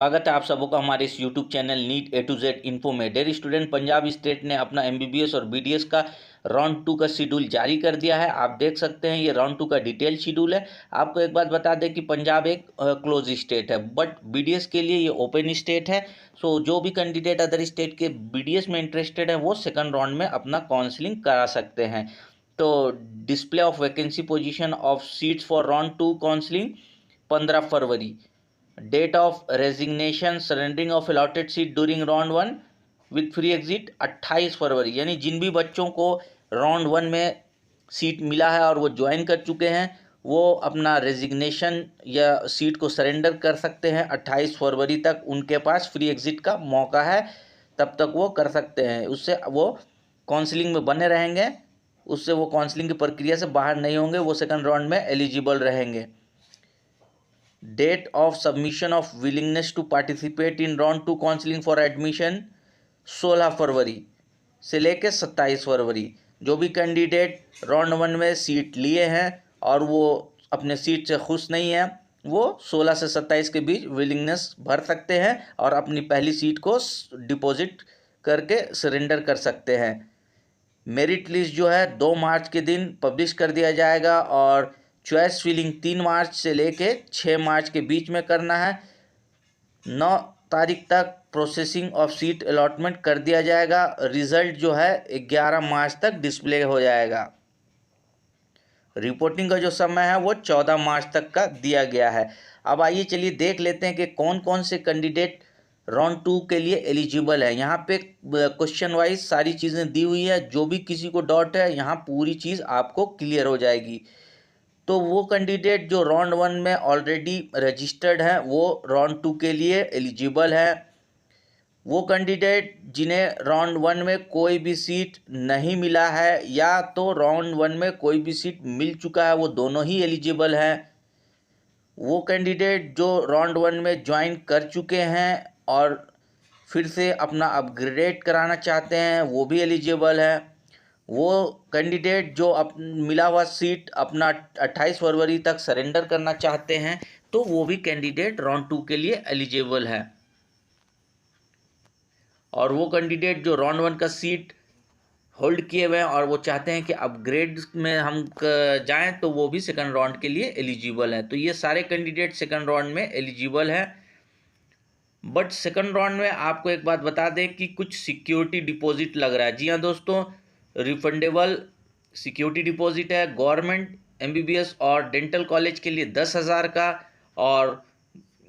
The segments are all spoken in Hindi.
स्वागत है आप सबों का हमारे इस YouTube channel NEET A to Z info में। डेयर स्टूडेंट, पंजाब स्टेट ने अपना MBBS और BDS का राउंड 2 का शेड्यूल जारी कर दिया है। आप देख सकते हैं ये राउंड 2 का डिटेल शेड्यूल है। आपको एक बात बता दें कि पंजाब एक क्लोज स्टेट है, बट BDS के लिए ये ओपन स्टेट है। सो जो भी कैंडिडेट अदर स्टेट के BDS में इंटरेस्टेड है वो सेकंड राउंड में अपना काउंसलिंग करा सकते हैं। तो display of vacancy position of seats for round 2 counselling 15 February. Date of resignation surrendering of allotted seat during round 1 with free exit 28 February. यानी जिन भी बच्चों को राउंड 1 में सीट मिला है और वो ज्वाइन कर चुके हैं वो अपना रेजिग्नेशन या सीट को सरेंडर कर सकते हैं। 28 फरवरी तक उनके पास फ्री एग्जिट का मौका है, तब तक वो कर सकते हैं। उससे वो काउंसलिंग में बने रहेंगे, उससे वो काउंसलिंग की प्रक्रिया से बाहर नहीं होंगे, वो सेकंड राउंड में एलिजिबल रहेंगे। Date of submission of willingness to participate in round 2 counselling for admission 16 फरवरी से लेकर 27 फरवरी। जो भी कैंडिडेट राउंड 1 में सीट लिए हैं और वो अपने सीट से खुश नहीं हैं, वो 16 से 27 के बीच विलिंगनेस भर सकते हैं और अपनी पहली सीट को डिपॉजिट करके सरेंडर कर सकते हैं। मेरिट लिस्ट जो है 2 मार्च के दिन पब्लिश कर दिया जाएगा और चॉइस फिलिंग 3 मार्च से लेके 6 मार्च के बीच में करना है। 9 तारीख तक प्रोसेसिंग ऑफ सीट अलॉटमेंट कर दिया जाएगा। रिजल्ट जो है 11 मार्च तक डिस्प्ले हो जाएगा। रिपोर्टिंग का जो समय है वो 14 मार्च तक का दिया गया है। अब आइए चलिए देख लेते हैं कि कौन कौन से कैंडिडेट राउंड 2 के लिए एलिजिबल है। यहाँ पे क्वेश्चन वाइज सारी चीज़ें दी हुई है, जो भी किसी को डाउट है यहाँ पूरी चीज़ आपको क्लियर हो जाएगी। तो वो कैंडिडेट जो राउंड 1 में ऑलरेडी रजिस्टर्ड है वो राउंड 2 के लिए एलिजिबल है। वो कैंडिडेट जिन्हें राउंड 1 में कोई भी सीट नहीं मिला है या तो राउंड 1 में कोई भी सीट मिल चुका है, वो दोनों ही एलिजिबल हैं। वो कैंडिडेट जो राउंड 1 में ज्वाइन कर चुके हैं और फिर से अपना अपग्रेड कराना चाहते हैं वो भी एलिजिबल है। वो कैंडिडेट जो मिला हुआ सीट अपना 28 फरवरी तक सरेंडर करना चाहते हैं तो वो भी कैंडिडेट राउंड 2 के लिए एलिजिबल है। और वो कैंडिडेट जो राउंड 1 का सीट होल्ड किए हुए हैं और वो चाहते हैं कि अपग्रेड में हम जाएं तो वो भी सेकंड राउंड के लिए एलिजिबल है। तो ये सारे कैंडिडेट सेकंड राउंड में एलिजिबल है। बट सेकंड राउंड में आपको एक बात बता दें कि कुछ सिक्योरिटी डिपॉजिट लग रहा है। जी हाँ दोस्तों, रिफंडेबल सिक्योरिटी डिपॉजिट है। गवर्नमेंट MBBS और डेंटल कॉलेज के लिए 10,000 का और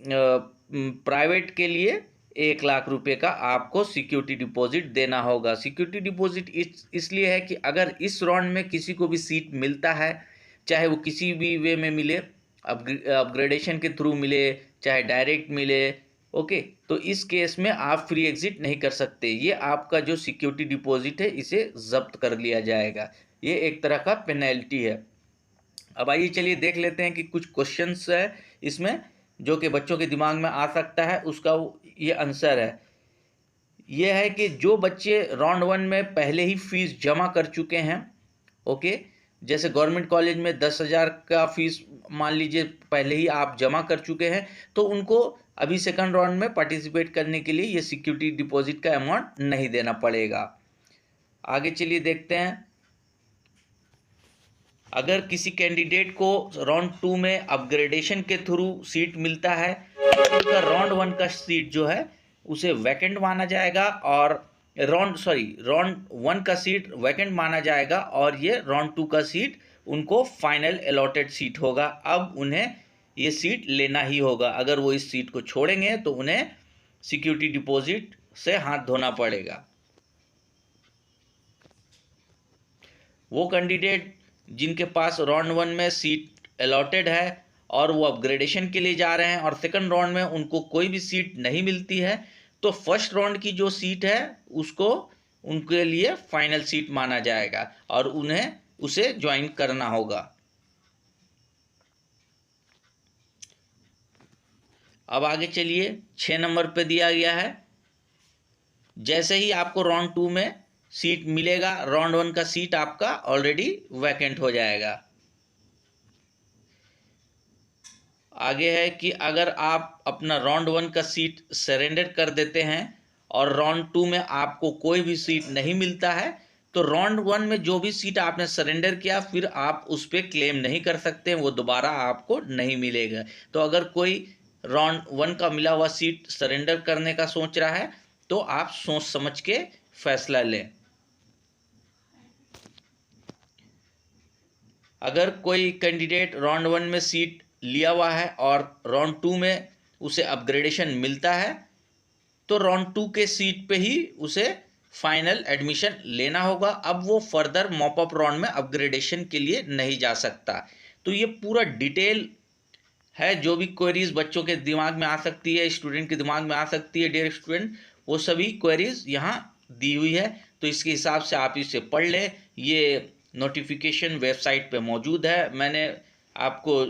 प्राइवेट के लिए 1,00,000 रुपये का आपको सिक्योरिटी डिपॉजिट देना होगा। सिक्योरिटी डिपॉजिट इसलिए है कि अगर इस राउंड में किसी को भी सीट मिलता है, चाहे वो किसी भी वे में मिले, अपग्रेडेशन के थ्रू मिले चाहे डायरेक्ट मिले, ओके, तो इस केस में आप फ्री एग्जिट नहीं कर सकते। ये आपका जो सिक्योरिटी डिपॉजिट है इसे जब्त कर लिया जाएगा। ये एक तरह का पेनल्टी है। अब आइए चलिए देख लेते हैं कि कुछ क्वेश्चंस है इसमें जो कि बच्चों के दिमाग में आ सकता है, उसका ये आंसर है। ये है कि जो बच्चे राउंड 1 में पहले ही फीस जमा कर चुके हैं, ओके, जैसे गवर्नमेंट कॉलेज में 10,000 का फीस मान लीजिए पहले ही आप जमा कर चुके हैं, तो उनको अभी सेकंड राउंड में पार्टिसिपेट करने के लिए ये सिक्योरिटी डिपॉजिट का अमाउंट नहीं देना पड़ेगा। आगे चलिए देखते हैं। अगर किसी कैंडिडेट को राउंड 2 में अपग्रेडेशन के थ्रू सीट मिलता है तो उनका राउंड 1 का सीट जो है उसे वैकेंट माना जाएगा और राउंड 1 का सीट वैकेंट माना जाएगा और ये राउंड 2 का सीट उनको फाइनल अलॉटेड सीट होगा। अब उन्हें ये सीट लेना ही होगा। अगर वो इस सीट को छोड़ेंगे तो उन्हें सिक्योरिटी डिपॉजिट से हाथ धोना पड़ेगा। वो कैंडिडेट जिनके पास राउंड 1 में सीट अलॉटेड है और वो अपग्रेडेशन के लिए जा रहे हैं और सेकंड राउंड में उनको कोई भी सीट नहीं मिलती है, तो फर्स्ट राउंड की जो सीट है उसको उनके लिए फाइनल सीट माना जाएगा और उन्हें उसे ज्वाइन करना होगा। अब आगे चलिए 6 नंबर पे दिया गया है, जैसे ही आपको राउंड 2 में सीट मिलेगा राउंड 1 का सीट आपका ऑलरेडी वैकेंट हो जाएगा। आगे है कि अगर आप अपना राउंड 1 का सीट सरेंडर कर देते हैं और राउंड 2 में आपको कोई भी सीट नहीं मिलता है, तो राउंड 1 में जो भी सीट आपने सरेंडर किया फिर आप उस पर क्लेम नहीं कर सकते, वो दोबारा आपको नहीं मिलेगा। तो अगर कोई राउंड 1 का मिला हुआ सीट सरेंडर करने का सोच रहा है तो आप सोच समझ के फैसला लें। अगर कोई कैंडिडेट राउंड 1 में सीट लिया हुआ है और राउंड 2 में उसे अपग्रेडेशन मिलता है तो राउंड 2 के सीट पे ही उसे फाइनल एडमिशन लेना होगा। अब वो फर्दर मॉपअप राउंड में अपग्रेडेशन के लिए नहीं जा सकता। तो ये पूरा डिटेल है, जो भी क्वेरीज बच्चों के दिमाग में आ सकती है, स्टूडेंट के दिमाग में आ सकती है, डियर स्टूडेंट, वो सभी क्वेरीज यहाँ दी हुई है। तो इसके हिसाब से आप इसे पढ़ लें। ये नोटिफिकेशन वेबसाइट पे मौजूद है, मैंने आपको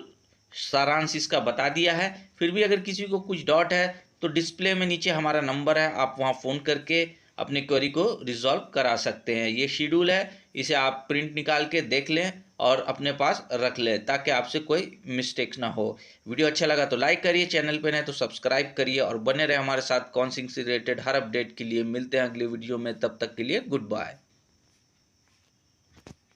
सारांश इसका बता दिया है। फिर भी अगर किसी को कुछ डाउट है तो डिस्प्ले में नीचे हमारा नंबर है, आप वहाँ फ़ोन करके अपनी क्वेरी को रिजॉल्व करा सकते हैं। ये शेड्यूल है, इसे आप प्रिंट निकाल के देख लें और अपने पास रख लें ताकि आपसे कोई मिस्टेक्स ना हो। वीडियो अच्छा लगा तो लाइक करिए, चैनल पे नए तो सब्सक्राइब करिए और बने रहे हमारे साथ काउंसलिंग से रिलेटेड हर अपडेट के लिए। मिलते हैं अगले वीडियो में, तब तक के लिए गुड बाय।